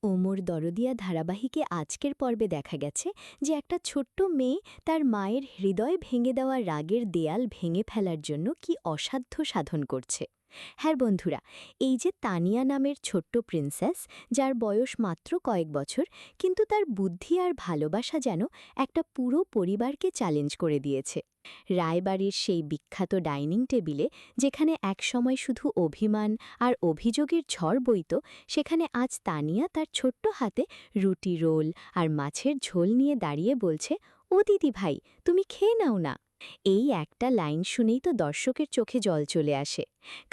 ওমর দরদিয়া ধারাবাহিকে আজকের পর্বে দেখা গেছে যে একটা ছোট্ট মেয়ে তার মায়ের হৃদয় ভেঙে দেওয়া রাগের দেয়াল ভেঙে ফেলার জন্য কি অসাধ্য সাধন করছে। হ্যাঁ বন্ধুরা, এই যে তানিয়া নামের ছোট্ট প্রিন্সেস, যার বয়স মাত্র কয়েক বছর, কিন্তু তার বুদ্ধি আর ভালোবাসা যেন একটা পুরো পরিবারকে চ্যালেঞ্জ করে দিয়েছে। রায়বাড়ির সেই বিখ্যাত ডাইনিং টেবিলে যেখানে একসময় শুধু অভিমান আর অভিযোগের ঝড় বইত, সেখানে আজ তানিয়া তার ছোট্ট হাতে রুটি রোল আর মাছের ঝোল নিয়ে দাঁড়িয়ে বলছে, ও দিদি ভাই, তুমি খেয়ে নাও না। এই একটা লাইন শুনেই তো দর্শকের চোখে জল চলে আসে।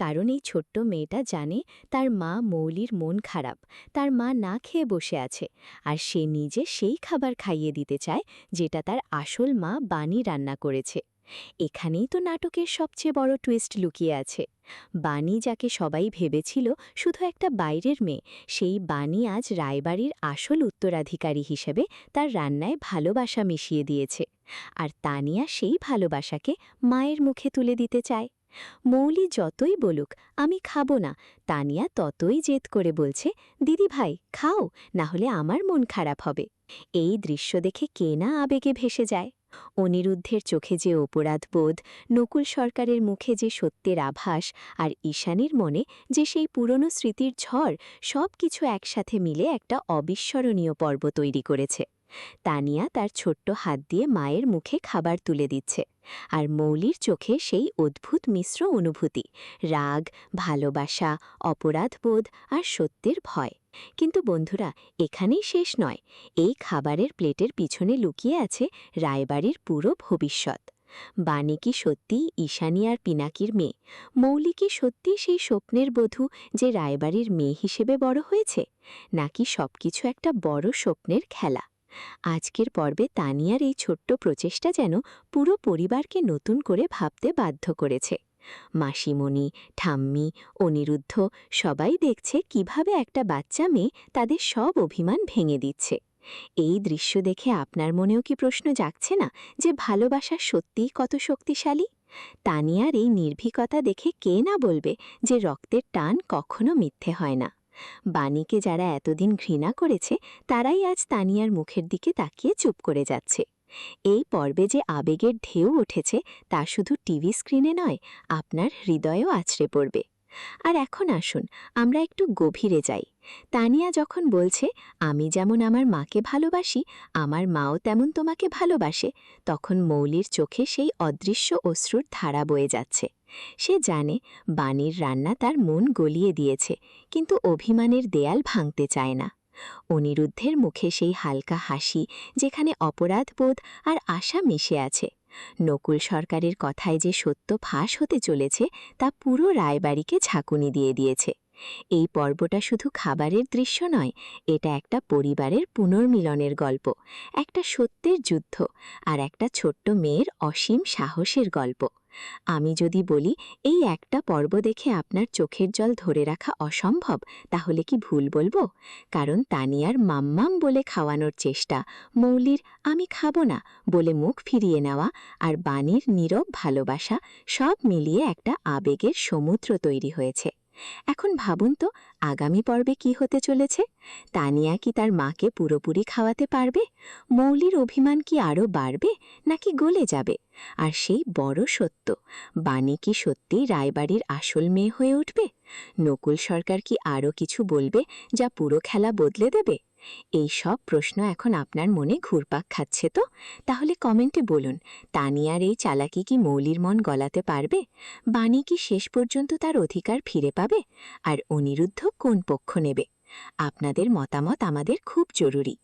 কারণ এই ছোট্ট মেয়েটা জানে তার মা মৌলির মন খারাপ, তার মা না খেয়ে বসে আছে, আর সে নিজে সেই খাবার খাইয়ে দিতে চায় যেটা তার আসল মা বানি রান্না করেছে। এখানেই তো নাটকের সবচেয়ে বড় টুইস্ট লুকিয়ে আছে। বানি, যাকে সবাই ভেবেছিল শুধু একটা বাইরের মেয়ে, সেই বানি আজ রায়বাড়ির আসল উত্তরাধিকারী হিসেবে তার রান্নায় ভালোবাসা মিশিয়ে দিয়েছে। আর তানিয়া সেই ভালোবাসাকে মায়ের মুখে তুলে দিতে চায়। মৌলি যতই বলুক আমি খাবো না, তানিয়া ততই জেদ করে বলছে, দিদি ভাই খাও, না হলে আমার মন খারাপ হবে। এই দৃশ্য দেখে কে না আবেগে ভেসে যায়। অনিরুদ্ধের চোখে যে অপরাধবোধ, নকুল সরকারের মুখে যে সত্যের আভাস, আর ঈশানীর মনে যে সেই পুরনো স্মৃতির ঝড়, সব কিছু একসাথে মিলে একটা অবিস্মরণীয় পর্ব তৈরি করেছে। তানিয়া তার ছোট্ট হাত দিয়ে মায়ের মুখে খাবার তুলে দিচ্ছে, আর মৌলির চোখে সেই অদ্ভুত মিশ্র অনুভূতি, রাগ, ভালোবাসা, অপরাধবোধ আর সত্যের ভয়। কিন্তু বন্ধুরা, এখানেই শেষ নয়। এই খাবারের প্লেটের পিছনে লুকিয়ে আছে রায়বাড়ির পুরো ভবিষ্যৎ। বানি কি সত্যিই ঈশানী আর পিনাকির মেয়ে? মৌলি কি সত্যি সেই স্বপ্নের বধূ যে রায়বাড়ির মেয়ে হিসেবে বড় হয়েছে? নাকি সবকিছু একটা বড় স্বপ্নের খেলা? আজকের পর্বে তানিয়ার এই ছোট্ট প্রচেষ্টা যেন পুরো পরিবারকে নতুন করে ভাবতে বাধ্য করেছে। মাসিমণি, ঠাম্মি, অনিরুদ্ধ সবাই দেখছে কিভাবে একটা বাচ্চা মেয়ে তাদের সব অভিমান ভেঙে দিচ্ছে। এই দৃশ্য দেখে আপনার মনেও কি প্রশ্ন জাগছে না যে ভালোবাসা সত্যিই কত শক্তিশালী? তানিয়ার এই নির্ভীকতা দেখে কে না বলবে যে রক্তের টান কখনো মিথ্যে হয় না। বাণীকে যারা এতদিন ঘৃণা করেছে, তারাই আজ তানিয়ার মুখের দিকে তাকিয়ে চুপ করে যাচ্ছে। এই পর্বে যে আবেগের ঢেউ উঠেছে, তা শুধু টিভি স্ক্রিনে নয়, আপনার হৃদয়েও আছড়ে পড়বে। আর এখন আসুন আমরা একটু গভীরে যাই। তানিয়া যখন বলছে, আমি যেমন আমার মাকে ভালোবাসি, আমার মাও তেমন তোমাকে ভালোবাসে, তখন মৌলির চোখে সেই অদৃশ্য অশ্রুর ধারা বয়ে যাচ্ছে। সে জানে বাণীর রান্না তার মন গলিয়ে দিয়েছে, কিন্তু অভিমানের দেয়াল ভাঙতে চায় না। অনিরুদ্ধের মুখে সেই হালকা হাসি, যেখানে অপরাধবোধ আর আশা মিশে আছে। নকুল সরকারের কথায় যে সত্য ফাঁস হতে চলেছে, তা পুরো রায়বাড়িকে ঝাঁকুনি দিয়ে দিয়েছে। এই পর্বটা শুধু খাবারের দৃশ্য নয়, এটা একটা পরিবারের পুনর্মিলনের গল্প, একটা সত্যের যুদ্ধ, আর একটা ছোট্ট মেয়ের অসীম সাহসের গল্প। আমি যদি বলি এই একটা পর্ব দেখে আপনার চোখের জল ধরে রাখা অসম্ভব, তাহলে কি ভুল বলবো? কারণ তানিয়ার মাম্মাম বলে খাওয়ানোর চেষ্টা, মৌলির আমি খাবো না বলে মুখ ফিরিয়ে নেওয়া, আর বাণীর নীরব ভালোবাসা, সব মিলিয়ে একটা আবেগের সমুদ্র তৈরি হয়েছে। এখন ভাবুন তো, আগামী পর্বে কি হতে চলেছে? তানিয়া কি তার মাকে পুরোপুরি খাওয়াতে পারবে? মৌলির অভিমান কি আরও বাড়বে, নাকি গলে যাবে? আর সেই বড় সত্য, বাণী কি সত্যি রায়বাড়ির আসল মেয়ে হয়ে উঠবে? নকুল সরকার কি আরও কিছু বলবে যা পুরো খেলা বদলে দেবে? এই সব প্রশ্ন এখন আপনার মনে ঘুরপাক খাচ্ছে তো? তাহলে কমেন্টে বলুন, তানিয়ার এই চালাকি কি মৌলির মন গলাতে পারবে? বাণী কি শেষ পর্যন্ত তার অধিকার ফিরে পাবে? আর অনিরুদ্ধ কোন পক্ষ নেবে? আপনাদের মতামত আমাদের খুব জরুরি।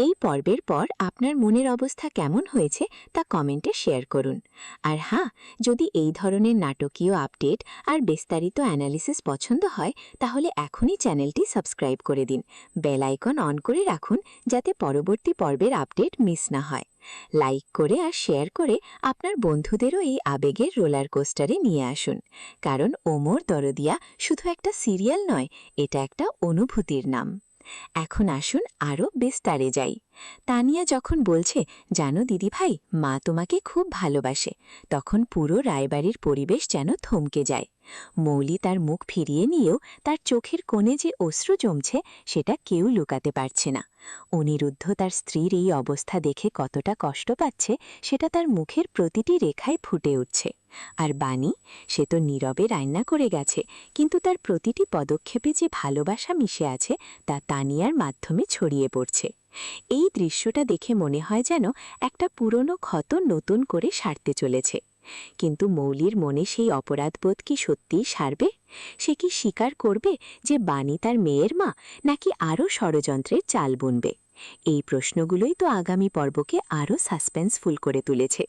এই পর্বের পর আপনার মনের অবস্থা কেমন হয়েছে তা কমেন্টে শেয়ার করুন। আর হ্যাঁ, যদি এই ধরনের নাটকীয় আপডেট আর বিস্তারিত অ্যানালিসিস পছন্দ হয়, তাহলে এখনই চ্যানেলটি সাবস্ক্রাইব করে দিন, বেল আইকন অন করে রাখুন, যাতে পরবর্তী পর্বের আপডেট মিস না হয়। লাইক করে আর শেয়ার করে আপনার বন্ধুদেরও এই আবেগের রোলার কোস্টারে নিয়ে আসুন। কারণ ওমর দরদিয়া শুধু একটা সিরিয়াল নয়, এটা একটা অনুভূতির নাম। এখন আসুন আরও বিস্তারে যাই। তানিয়া যখন বলছে, জানো দিদিভাই, মা তোমাকে খুব ভালোবাসে, তখন পুরো রায়বাড়ির পরিবেশ যেন থমকে যায়। মৌলি তার মুখ ফিরিয়ে নিয়েও তার চোখের কোণে যে অশ্রু জমছে সেটা কেউ লুকাতে পারছে না। অনিরুদ্ধ তার স্ত্রীর এই অবস্থা দেখে কতটা কষ্ট পাচ্ছে সেটা তার মুখের প্রতিটি রেখায় ফুটে উঠছে। আর বাণী, সে তো নীরবে রান্না করে গেছে, কিন্তু তার প্রতিটি পদক্ষেপে যে ভালোবাসা মিশে আছে তা তানিয়ার মাধ্যমে ছড়িয়ে পড়ছে। এই দৃশ্যটা দেখে মনে হয় যেন একটা পুরনো ক্ষত নতুন করে সারতে চলেছে। কিন্তু মৌলির মনে সেই অপরাধবোধ কি সত্যিই সারবে? সে কি স্বীকার করবে যে বাণী তার মেয়ের মা, নাকি আরও ষড়যন্ত্রের চাল বুনবে? এই প্রশ্নগুলোই তো আগামী পর্বকে আরও সাসপেন্সফুল করে তুলেছে।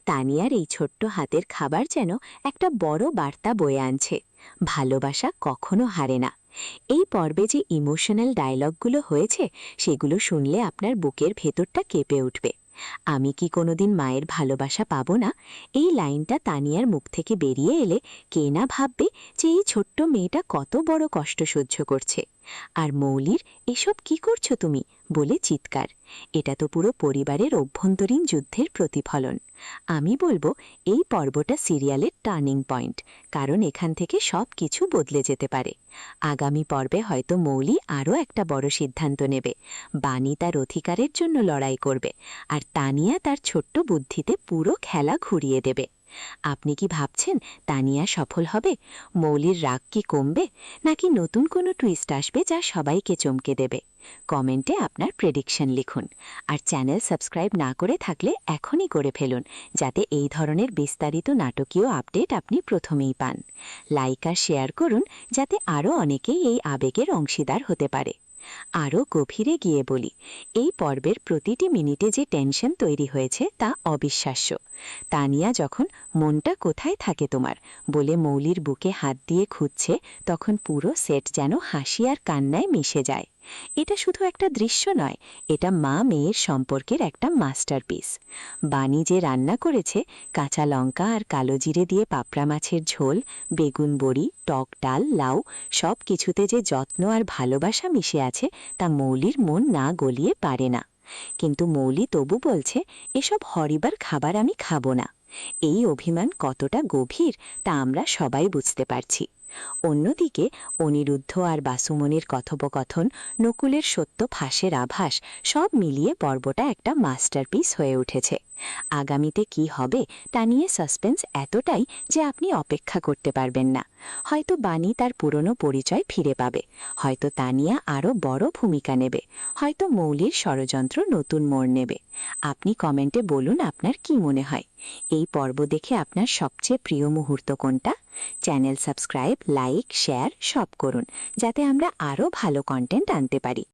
তানিয়ার এই ছোট্ট হাতের খাবার যেন একটা বড় বার্তা বয়ে আনছে। ভালোবাসা কখনো হারে না। এই পর্বে যে ইমোশনাল ডায়লগগুলো হয়েছে সেগুলো শুনলে আপনার বুকের ভেতরটা কেঁপে উঠবে। আমি কি কোনোদিন মায়ের ভালোবাসা পাবো না? এই লাইনটা তানিয়ার মুখ থেকে বেরিয়ে এলে কে না ভাববে যে এই ছোট্ট মেয়েটা কত বড় কষ্ট সহ্য করছে। আর মৌলির এসব কি করছো তুমি বলে চিৎকার, এটা তো পুরো পরিবারের অভ্যন্তরীণ যুদ্ধের প্রতিফলন। আমি বলবো এই পর্বটা সিরিয়ালের টার্নিং পয়েন্ট, কারণ এখান থেকে সব কিছু বদলে যেতে পারে। আগামী পর্বে হয়তো মৌলি আরও একটা বড় সিদ্ধান্ত নেবে। বাণী তার অধিকারের জন্য লড়াই করবে, আর তানিয়া তার ছোট্ট বুদ্ধিতে পুরো খেলা ঘুরিয়ে দেবে। আপনি কি ভাবছেন তানিয়া সফল হবে? মৌলির রাগ কি কমবে, নাকি নতুন কোনো টুইস্ট আসবে যা সবাইকে চমকে দেবে? কমেন্টে আপনার প্রেডিকশন লিখুন। আর চ্যানেল সাবস্ক্রাইব না করে থাকলে এখনই করে ফেলুন, যাতে এই ধরনের বিস্তারিত নাটকীয় আপডেট আপনি প্রথমেই পান। লাইক আর শেয়ার করুন, যাতে আরও অনেকেই এই আবেগের অংশীদার হতে পারে। আরও গভীরে গিয়ে বলি, এই পর্বের প্রতিটি মিনিটে যে টেনশন তৈরি হয়েছে তা অবিশ্বাস্য। তানিয়া যখন মনটা কোথায় থাকে তোমার বলে মৌলির বুকে হাত দিয়ে খুঁজছে, তখন পুরো সেট যেন হাসি আর কান্নায় মিশে যায়। এটা শুধু একটা দৃশ্য নয়, এটা মা মেয়ের সম্পর্কের একটা মাস্টারপিস। বাণী যে রান্না করেছে, কাঁচা লঙ্কা আর কালো জিরে দিয়ে পাপড়া মাছের ঝোল, বেগুন বড়ি, টক ডাল, লাউ, সব কিছুতে যে যত্ন আর ভালোবাসা মিশে আছে তা মৌলির মন না গলিয়ে পারে না। কিন্তু মৌলি তবু বলছে, এসব হরিবার খাবার আমি খাবো না। এই অভিমান কতটা গভীর তা আমরা সবাই বুঝতে পারছি। অন্যদিকে অনিরুদ্ধ আর বাসুমনির কথোপকথন, নকুলের সত্য ফাঁসের আভাস, সব মিলিয়ে পর্বটা একটা মাস্টারপিস হয়ে উঠেছে। আগামীতে কি হবে তা নিয়ে সাসপেন্স এতটাই যে আপনি অপেক্ষা করতে পারবেন না। হয়তো বাণী তার পুরনো পরিচয় ফিরে পাবে, হয়তো তানিয়া আরও বড় ভূমিকা নেবে, হয়তো মৌলির ষড়যন্ত্র নতুন মোড় নেবে। আপনি কমেন্টে বলুন আপনার কি মনে হয়। এই পর্ব দেখে আপনার সবচেয়ে প্রিয় মুহূর্ত কোনটা? চ্যানেল সাবস্ক্রাইব, লাইক, শেয়ার সব করুন, যাতে আমরা আরও ভালো কন্টেন্ট আনতে পারি।